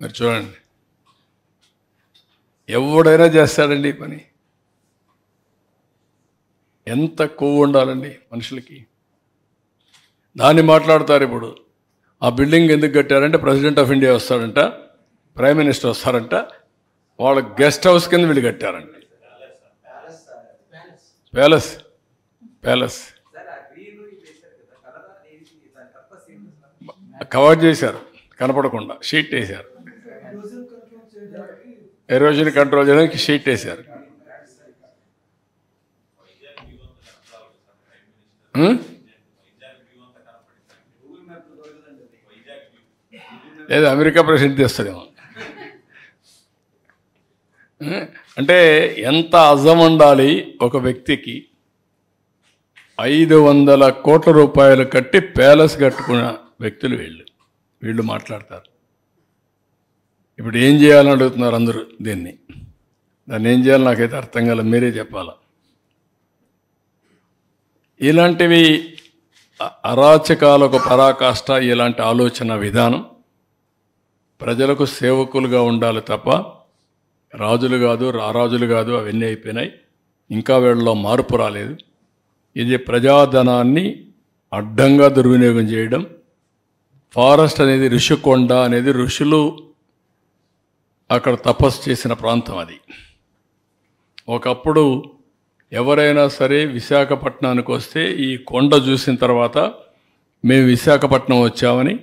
మీరు చూడండి, ఎవడైనా చేస్తాడండి ఈ పని. ఎంత కొవ్వు ఉండాలండి మనుషులకి. దాన్ని మాట్లాడతారు. ఇప్పుడు ఆ బిల్డింగ్ ఎందుకు కట్టారంటే ప్రెసిడెంట్ ఆఫ్ ఇండియా వస్తాడంట, ప్రైమ్ మినిస్టర్ వస్తారంట, వాళ్ళ గెస్ట్ హౌస్ కింద వీళ్ళు కట్టారంట. ప్యాలెస్ ప్యాలెస్ కవర్ చేశారు, కనపడకుండా షీట్ వేశారు. ఎరోజన్ కంట్రోల్ చేయడానికి షీట్ వేశారు. లేదా అమెరికా ప్రెసిడెంట్ తెస్తాడేమో. అంటే ఎంత అజం ఉండాలి ఒక వ్యక్తికి. 500 కోట్ల రూపాయలు కట్టి ప్యాలెస్ కట్టుకున్న వ్యక్తులు వీళ్ళు మాట్లాడతారు. ఇప్పుడు ఏం చేయాలని అడుగుతున్నారు అందరూ. దాన్ని ఏం చేయాలి నాకైతే అర్థం కాలేదు, మీరే చెప్పాలా. ఇలాంటివి అరాచకాలకు పరాకాష్ట. ఇలాంటి ఆలోచన విధానం ప్రజలకు సేవకులుగా ఉండాలి తప్ప రాజులు కాదు, రారాజులు కాదు. అవన్నీ అయిపోయినాయి. ఇంకా వీళ్ళలో మార్పు రాలేదు. ఇది ప్రజాధనాన్ని అడ్డంగా దుర్వినియోగం చేయడం. ఫారెస్ట్ అనేది ఋషికొండ అనేది ఋషులు అక్కడ తపస్సు చేసిన ప్రాంతం. అది ఒకప్పుడు ఎవరైనా సరే విశాఖపట్నానికి వస్తే ఈ కొండ చూసిన తర్వాత మేము విశాఖపట్నం వచ్చామని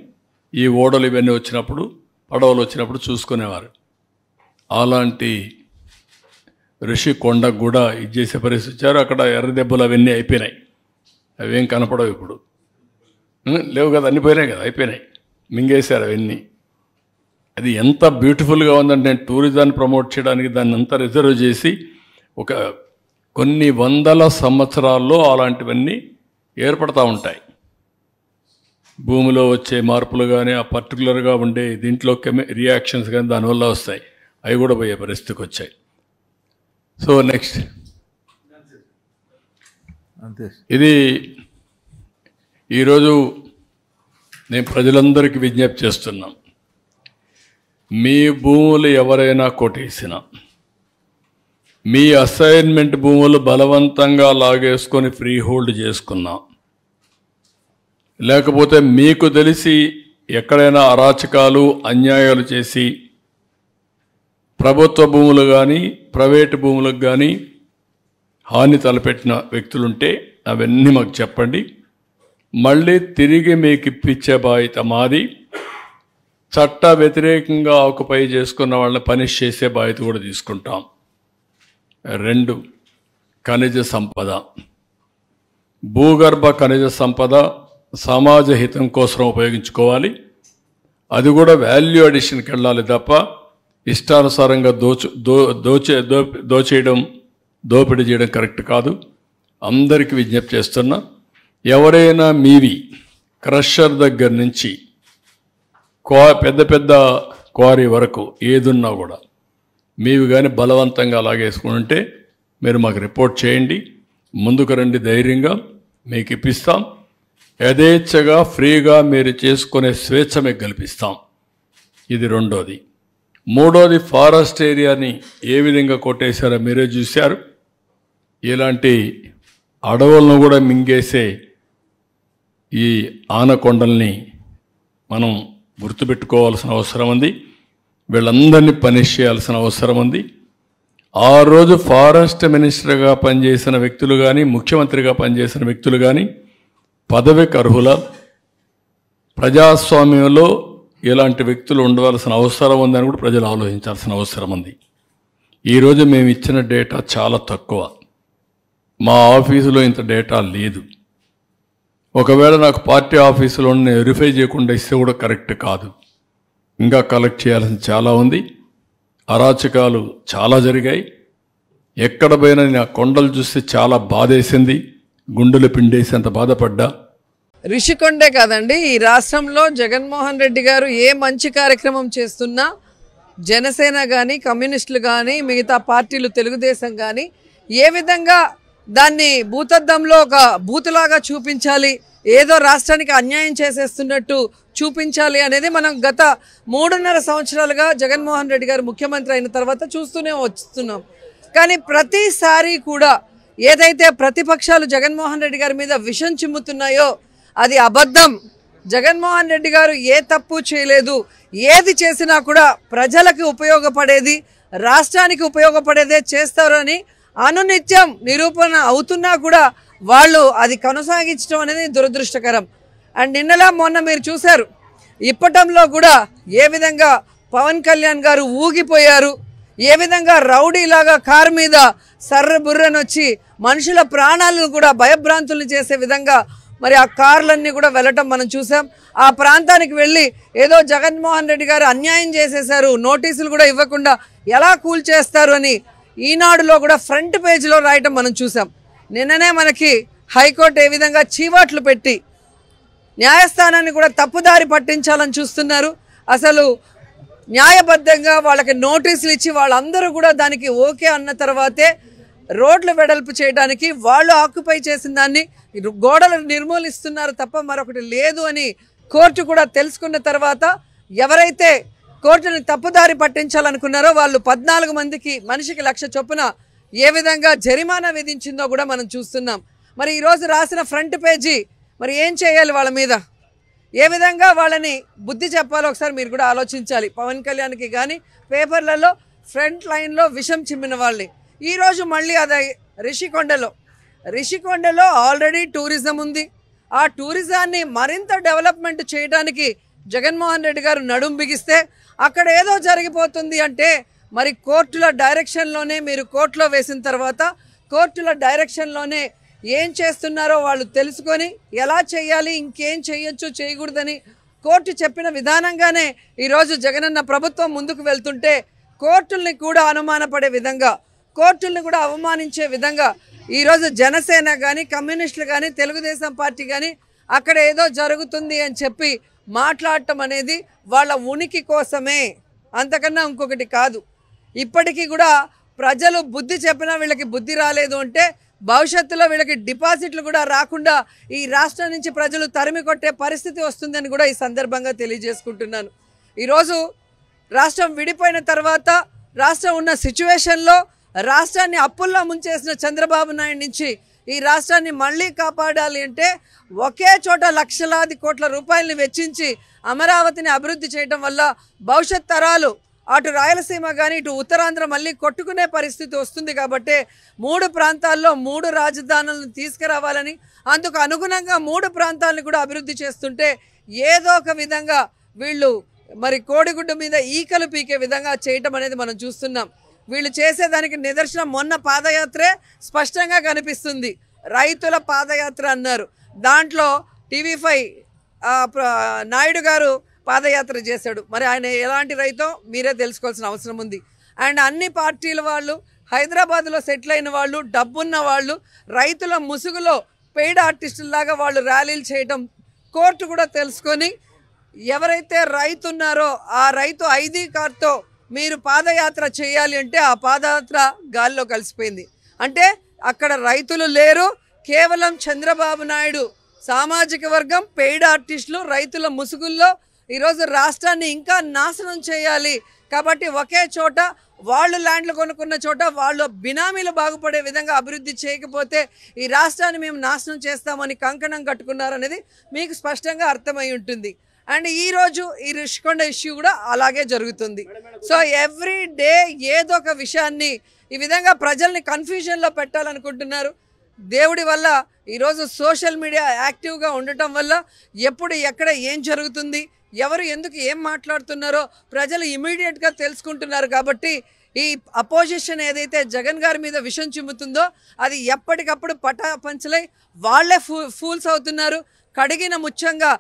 ఈ ఓడలు ఇవన్నీ వచ్చినప్పుడు, పడవలు వచ్చినప్పుడు చూసుకునేవారు. అలాంటి ఋషి కొండకు కూడా ఇది చేసే పరిస్థితి వచ్చారు. అక్కడ ఎర్ర దెబ్బలు అవన్నీ అయిపోయినాయి. అవేం కనపడవు ఇప్పుడు, లేవు కదా, అన్నీ పోయినాయి కదా, అయిపోయినాయి, మింగేశారు అవన్నీ. అది ఎంత బ్యూటిఫుల్గా ఉందంటే నేను టూరిజాన్ని ప్రమోట్ చేయడానికి దాన్ని అంతా రిజర్వ్ చేసి ఒక కొన్ని వందల సంవత్సరాల్లో అలాంటివన్నీ ఏర్పడతా ఉంటాయి. భూమిలో వచ్చే మార్పులు కానీ ఆ పర్టికులర్గా ఉండే దీంట్లో రియాక్షన్స్ కానీ దానివల్ల వస్తాయి. అవి కూడా పోయే పరిస్థితికి వచ్చాయి. సో నెక్స్ట్ ఇది ఈరోజు నేను ప్రజలందరికీ విజ్ఞప్తి చేస్తున్నాం. మీ భూములు ఎవరైనా కొట్టేసినా, మీ అసైన్మెంట్ భూములు బలవంతంగా లాగేసుకొని ఫ్రీ హోల్డ్ చేసుకున్నా, లేకపోతే మీకు తెలిసి ఎక్కడైనా అరాచకాలు అన్యాయాలు చేసి ప్రభుత్వ భూములు కానీ ప్రైవేటు భూములకు కానీ హాని తలపెట్టిన వ్యక్తులుంటే అవన్నీ మాకు చెప్పండి. మళ్ళీ తిరిగి మీకు ఇప్పించే బాధ్యత మాది. చట్ట వ్యతిరేకంగా ఆకుపై చేసుకున్న వాళ్ళని పనిష్ చేసే బాధ్యత కూడా తీసుకుంటాం. 2, ఖనిజ సంపద. భూగర్భ ఖనిజ సంపద సమాజ హితం కోసం ఉపయోగించుకోవాలి. అది కూడా వాల్యూ అడిషన్కి వెళ్ళాలి తప్ప ఇష్టానుసారంగా దోపిడీ చేయడం కరెక్ట్ కాదు. అందరికీ విజ్ఞప్తి చేస్తున్నా, ఎవరైనా మీవి క్రషర్ దగ్గర నుంచి పెద్ద పెద్ద క్వారీ వరకు ఏదున్నా కూడా మీవి కానీ బలవంతంగా లాగేసుకుంటే మీరు మాకు రిపోర్ట్ చేయండి. ముందుకు రండి, ధైర్యంగా మీకు ఇప్పిస్తాం. యథేచ్ఛగా ఫ్రీగా మీరు చేసుకునే స్వేచ్ఛ మీకు కల్పిస్తాం. ఇది 2వది. 3వది, ఫారెస్ట్ ఏరియాని ఏ విధంగా కొట్టేశారో మీరే చూశారు. ఇలాంటి అడవులను కూడా మింగేసే ఈ ఆనకొండల్ని మనం గుర్తుపెట్టుకోవాల్సిన అవసరం ఉంది. వీళ్ళందరినీ పనిష్ చేయాల్సిన అవసరం ఉంది. ఆ రోజు ఫారెస్ట్ మినిస్టర్గా పనిచేసిన వ్యక్తులు కానీ ముఖ్యమంత్రిగా పనిచేసిన వ్యక్తులు కానీ పదవికి అర్హుల? ప్రజాస్వామ్యంలో ఇలాంటి వ్యక్తులు ఉండవలసిన అవసరం ఉందని కూడా ప్రజలు ఆలోచించాల్సిన అవసరం ఉంది. ఈరోజు మేము ఇచ్చిన డేటా చాలా తక్కువ. మా ఆఫీసులో ఇంత డేటా లేదు. ఒకవేళ నాకు పార్టీ ఆఫీసులో వెరిఫై చేయకుండా ఇస్తే కూడా కరెక్ట్ కాదు. ఇంకా కలెక్ట్ చేయాల్సింది చాలా ఉంది. అరాచకాలు చాలా జరిగాయి. ఎక్కడ పోయినా నా కొండలు చూస్తే చాలా బాధేసింది, గుండెలు పిండేసి అంత బాధపడ్డా. రిషికొండే కాదండి, ఈ రాష్ట్రంలో జగన్మోహన్ రెడ్డి గారు ఏ మంచి కార్యక్రమం చేస్తున్నా జనసేన కానీ కమ్యూనిస్టులు కానీ మిగతా పార్టీలు తెలుగుదేశం కానీ ఏ విధంగా దాన్ని భూతద్దంలో ఒక బూతులాగా చూపించాలి, ఏదో రాష్ట్రానికి అన్యాయం చేసేస్తున్నట్టు చూపించాలి అనేది మనం గత 3.5 సంవత్సరాలుగా జగన్మోహన్ రెడ్డి గారు ముఖ్యమంత్రి అయిన తర్వాత చూస్తూనే వస్తున్నాం. కానీ ప్రతిసారి కూడా ఏదైతే ప్రతిపక్షాలు జగన్మోహన్ రెడ్డి గారి మీద విషం చిమ్ముతున్నాయో అది అబద్ధం. జగన్మోహన్ రెడ్డి గారు ఏ తప్పు చేయలేదు, ఏది చేసినా కూడా ప్రజలకు ఉపయోగపడేది, రాష్ట్రానికి ఉపయోగపడేదే చేస్తారు అని అనునిత్యం నిరూపణ అవుతున్నా కూడా వాళ్ళు అది కొనసాగించడం అనేది దురదృష్టకరం. అండ్ నిన్నలా మొన్న మీరు చూశారు, ఇప్పటంలో కూడా ఏ విధంగా పవన్ కళ్యాణ్ గారు ఊగిపోయారు, ఏ విధంగా రౌడీలాగా కారు మీద సర్ర బుర్రనొచ్చి మనుషుల ప్రాణాలను కూడా భయభ్రాంతులను చేసే విధంగా మరి ఆ కార్లన్నీ కూడా వెళ్ళటం మనం చూసాం. ఆ ప్రాంతానికి వెళ్ళి ఏదో జగన్మోహన్ రెడ్డి గారు అన్యాయం చేసేశారు, నోటీసులు కూడా ఇవ్వకుండా ఎలా కూల్ చేస్తారు అని ఈనాడులో కూడా ఫ్రంట్ పేజీలో రాయటం మనం చూసాం. నిన్ననే మనకి హైకోర్టు ఏ విధంగా చీవాట్లు పెట్టి న్యాయస్థానాన్ని కూడా తప్పుదారి పట్టించాలని చూస్తున్నారు. అసలు న్యాయబద్ధంగా వాళ్ళకి నోటీసులు ఇచ్చి వాళ్ళందరూ కూడా దానికి ఓకే అన్న తర్వాతే రోడ్లు వెడల్పు చేయడానికి వాళ్ళు ఆక్యుపై చేసిన దాన్ని గోడలను నిర్మూలిస్తున్నారు తప్ప మరొకటి లేదు అని కోర్టు కూడా తెలుసుకున్న తర్వాత ఎవరైతే కోర్టుని తప్పుదారి పట్టించాలనుకున్నారో వాళ్ళు 14 మందికి మనిషికి 1,00,000 చొప్పున ఏ విధంగా జరిమానా విధించిందో కూడా మనం చూస్తున్నాం. మరి ఈరోజు రాసిన ఫ్రంట్ పేజీ మరి ఏం చేయాలి, వాళ్ళ మీద ఏ విధంగా వాళ్ళని బుద్ధి చెప్పాలో ఒకసారి మీరు కూడా ఆలోచించాలి. పవన్ కళ్యాణ్కి కానీ పేపర్లలో ఫ్రంట్ లైన్లో విషం చిమ్మిన వాళ్ళని ఈరోజు మళ్ళీ అది రిషికొండలో ఆల్రెడీ టూరిజం ఉంది. ఆ టూరిజాన్ని మరింత డెవలప్మెంట్ చేయడానికి జగన్మోహన్ రెడ్డి గారు నడుం బిగిస్తే అక్కడ ఏదో జరిగిపోతుంది అంటే మరి కోర్టుల డైరెక్షన్లోనే మీరు కోర్టులో వేసిన తర్వాత కోర్టుల డైరెక్షన్లోనే ఏం చేస్తున్నారో వాళ్ళు తెలుసుకొని ఎలా చేయాలి, ఇంకేం చేయొచ్చు చేయకూడదని కోర్టు చెప్పిన విధానంగానే ఈరోజు జగనన్న ప్రభుత్వం ముందుకు వెళ్తుంటే కోర్టుల్ని కూడా అనుమానపడే విధంగా, కోర్టుల్ని కూడా అవమానించే విధంగా ఈరోజు జనసేన కానీ కమ్యూనిస్టులు కానీ తెలుగుదేశం పార్టీ కానీ అక్కడ ఏదో జరుగుతుంది అని చెప్పి మాట్లాడటం అనేది వాళ్ళ ఉనికి కోసమే, అంతకన్నా ఇంకొకటి కాదు. ఇప్పటికీ కూడా ప్రజలు బుద్ధి చెప్పినా వీళ్ళకి బుద్ధి రాలేదు అంటే భవిష్యత్తులో వీళ్ళకి డిపాజిట్లు కూడా రాకుండా ఈ రాష్ట్రం నుంచి ప్రజలు తరిమి కొట్టే పరిస్థితి వస్తుందని కూడా ఈ సందర్భంగా తెలియజేసుకుంటున్నాను. ఈరోజు రాష్ట్రం విడిపోయిన తర్వాత రాష్ట్రం ఉన్న సిచ్యువేషన్లో రాష్ట్రాన్ని అప్పుల్లో ముంచేసిన చంద్రబాబు నాయుడు నుంచి ఈ రాష్ట్రాన్ని మళ్ళీ కాపాడాలి అంటే ఒకే చోట లక్షలాది కోట్ల రూపాయలని వెచ్చించి అమరావతిని అభివృద్ధి చేయడం వల్ల భవిష్యత్ తరాలు అటు రాయలసీమ కానీ ఇటు ఉత్తరాంధ్ర మళ్ళీ కొట్టుకునే పరిస్థితి వస్తుంది. కాబట్టి 3 ప్రాంతాల్లో 3 రాజధానులను తీసుకురావాలని, అందుకు అనుగుణంగా 3 ప్రాంతాలను కూడా అభివృద్ధి చేస్తుంటే ఏదో ఒక విధంగా వీళ్ళు మరి కోడిగుడ్డు మీద ఈకలు పీకే విధంగా చేయటం అనేది మనం చూస్తున్నాం. వీళ్ళు చేసేదానికి నిదర్శనం మొన్న పాదయాత్రే స్పష్టంగా కనిపిస్తుంది. రైతుల పాదయాత్ర అన్నారు, దాంట్లో TV5 నాయుడు గారు పాదయాత్ర చేశాడు. మరి ఆయన ఎలాంటి రైతో మీరే తెలుసుకోవాల్సిన అవసరం ఉంది. అండ్ అన్ని పార్టీల వాళ్ళు, హైదరాబాద్లో సెటిల్ అయిన వాళ్ళు, డబ్బున్న వాళ్ళు, రైతుల ముసుగులో పెయిడ్ ఆర్టిస్టుల్లాగా వాళ్ళు ర్యాలీలు చేయటం కోర్టు కూడా తెలుసుకొని ఎవరైతే రైతు ఉన్నారో ఆ రైతు ఐడి కార్డుతో మీరు పాదయాత్ర చేయాలి అంటే ఆ పాదయాత్ర గాల్లో కలిసిపోయింది. అంటే అక్కడ రైతులు లేరు, కేవలం చంద్రబాబు నాయుడు సామాజిక వర్గం, పెయిడ్ ఆర్టిస్టులు, రైతుల ముసుగుల్లో ఈరోజు రాష్ట్రాన్ని ఇంకా నాశనం చేయాలి. కాబట్టి ఒకే చోట వాళ్ళు ల్యాండ్లు కొనుక్కున్న చోట వాళ్ళు బినామీలు బాగుపడే విధంగా అభివృద్ధి చేయకపోతే ఈ రాష్ట్రాన్ని మేము నాశనం చేస్తామని కంకణం కట్టుకున్నారనేది మీకు స్పష్టంగా అర్థమై ఉంటుంది. అండ్ ఈరోజు ఈ రిషికొండ ఇష్యూ కూడా అలాగే జరుగుతుంది. సో ఎవ్రీ డే ఏదో ఒక విషయాన్ని ఈ విధంగా ప్రజల్ని కన్ఫ్యూజన్లో పెట్టాలనుకుంటున్నారు. దేవుడి వల్ల ఈరోజు సోషల్ మీడియా యాక్టివ్గా ఉండటం వల్ల ఎప్పుడు ఎక్కడ ఏం జరుగుతుంది, ఎవరు ఎందుకు ఏం మాట్లాడుతున్నారో ప్రజలు ఇమీడియట్గా తెలుసుకుంటున్నారు. కాబట్టి ఈ అపోజిషన్ ఏదైతే జగన్ గారి మీద విషం చిమ్ముతుందో అది ఎప్పటికప్పుడు పటాపంచలై వాళ్ళే ఫూల్స్ అవుతున్నారు. కడిగిన ముత్యంగా